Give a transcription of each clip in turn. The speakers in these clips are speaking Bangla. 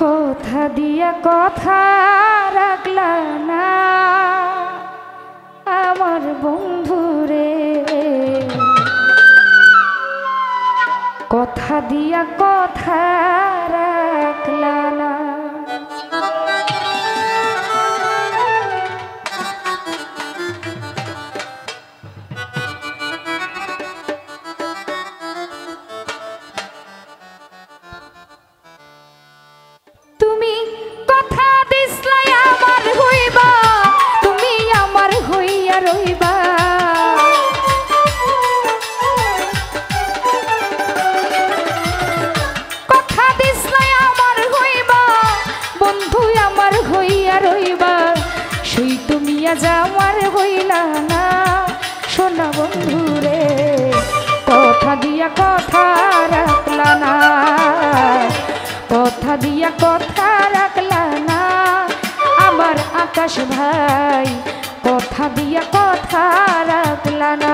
কথা দিয়া কথা রাখলা না আমার বন্ধুরে, কথা দিয়া কথা রাখলা না। তুমি কথা দিসলাই আমার হইবা, তুমি আমার হইয়া রইবা। কথা দিসলাই আমার হইবা, বন্ধু আমার হইয়া রইবা। সেই তুমি আজ আমার হইলা না সোনা বন্ধু রে, কথা দিয়া কথা রাখলা না, কথা দিয়া কথা রাখলা না আমার আকাশ ভাই, কথা দিয়া কথা রাখলা না।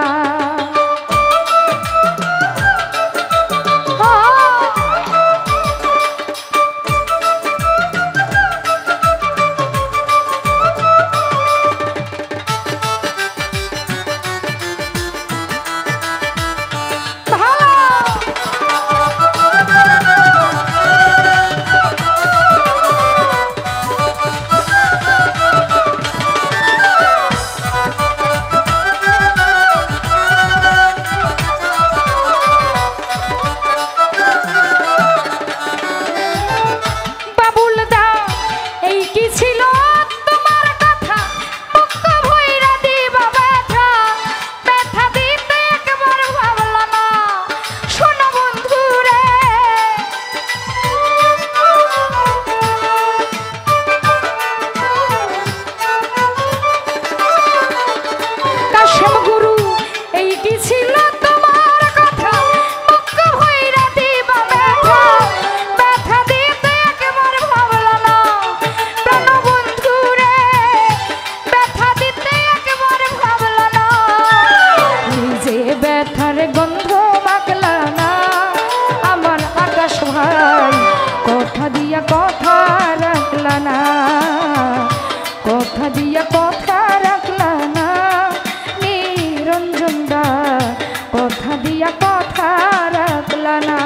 কথা দিয়া কথা রাখলা না, কথা দিয়া কথা রাখলা না নিরঞ্জন দা, কথা দিয়া কথা রাখলা না।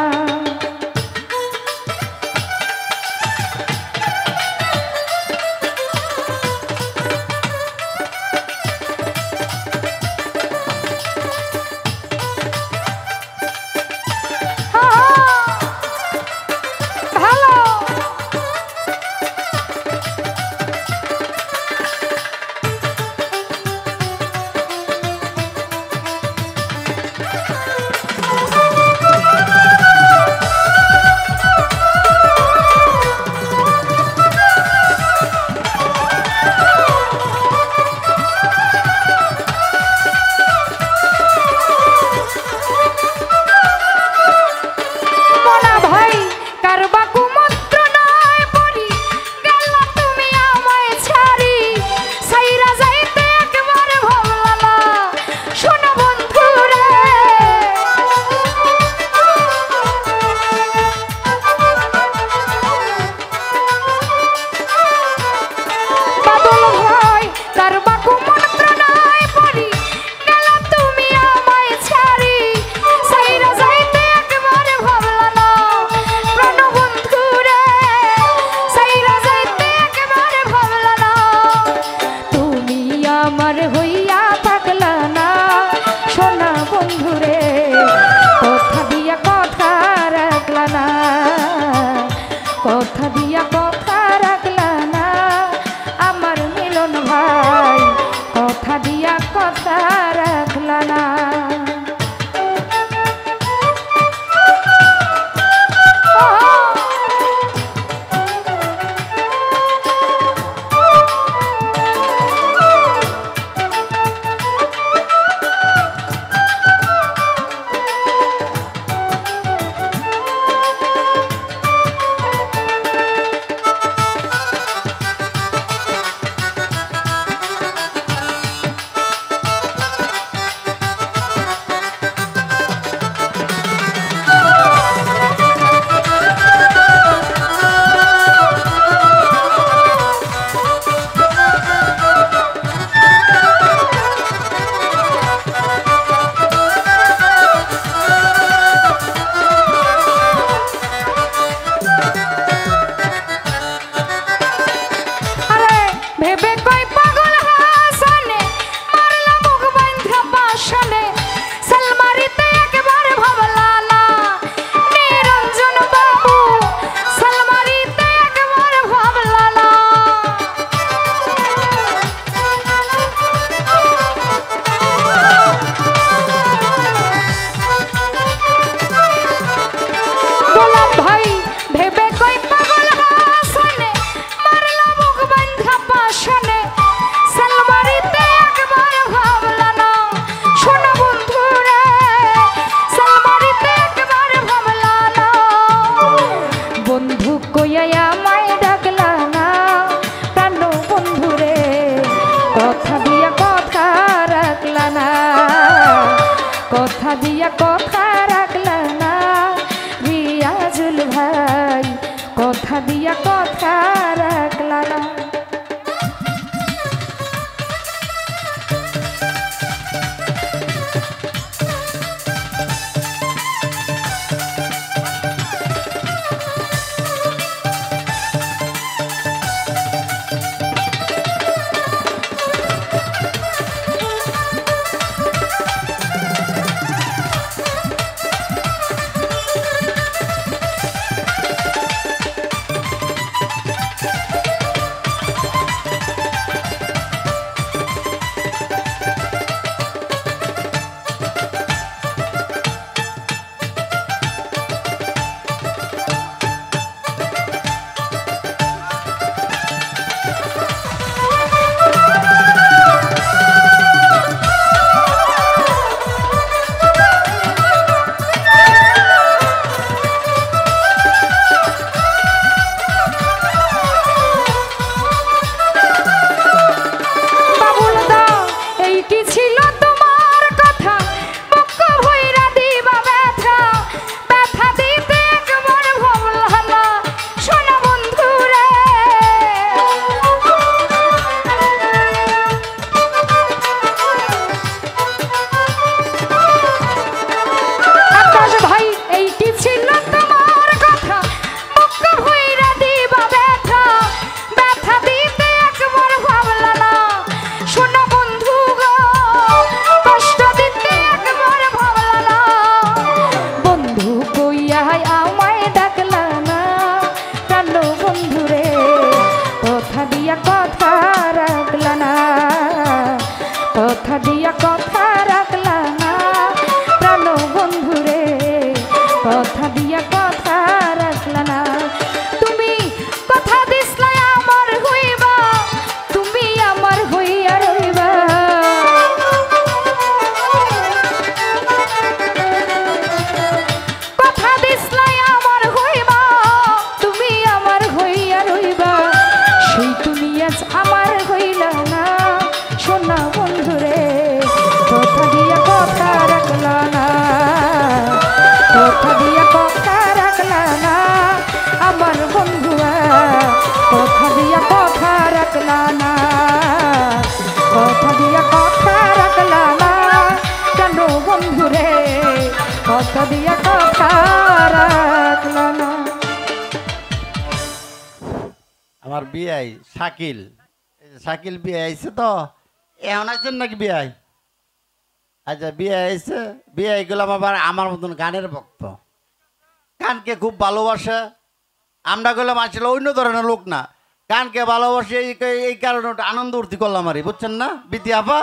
কথা দিয়া কথা রাখলা না আমার মিলন ভাই, কথা দিয়া কথা রাখলা না। কইয়া আমায় ডাকলা না প্রাণ বন্ধু রে কথা দিয়া কথা রাখলা না কথা দিয়া কথা রাখলা না রিয়াজুল ভাই কথা দিয়া কথা রাখলা না কথা দিয়া কথা রাখলা না প্রাণ বন্ধু রে কথা দিয়া কথা রাখলা না তুমি কথা দিসলা আমার হইবা তুমি আমার হইয়া রইবা কথা দিসলা আমার হইবা তুমি আমার হইয়া রইবা সেই তুমি আজ আমার হইলা না সোনা বন্ধুরে কথা দিয়া কথা রাখলা না কথা দিয়া কথা রাখলা না আমার বন্ধুয়া কথা দিয়া কথা রাখলা না কথা দিয়া কথা রাখলা না কেন বন্ধুরে কথা দিয়া কথা রাখলা না আমার বিয়াই শাকিল শাকিল বিয়ে আইছে তো এখন আছেন নাকি বিয়াই আচ্ছা বিয়ে আইছে বিয়ে গেলাম আবার আমার মতন গানের ভক্ত গানকে খুব ভালোবাসে আমরা গেলাম আসলে অন্য ধরনের লোক না গানকে ভালোবাসে এই কারণে ওটা আনন্দ উর্তি করলাম আর বুঝছেন না বিতি আপা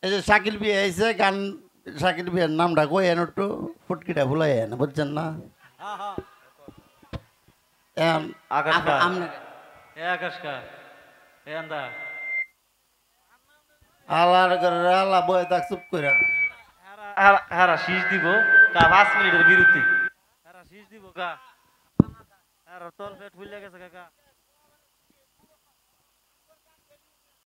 এই যে শাকিল বিয়ে আইছে গান শাকিল বিয়ের নামটা কই এন একটু ফুটকিটা ভুলাই এন বুঝছেন না আল্লাহর ঘরে আল্লাহ বয়ে থাক চুপ করে হারা শীষ দিব কা 5 মিনিটের বিরতি হারা শীষ দিব কা হারা তোর পেট ফুলে গেছে কাকা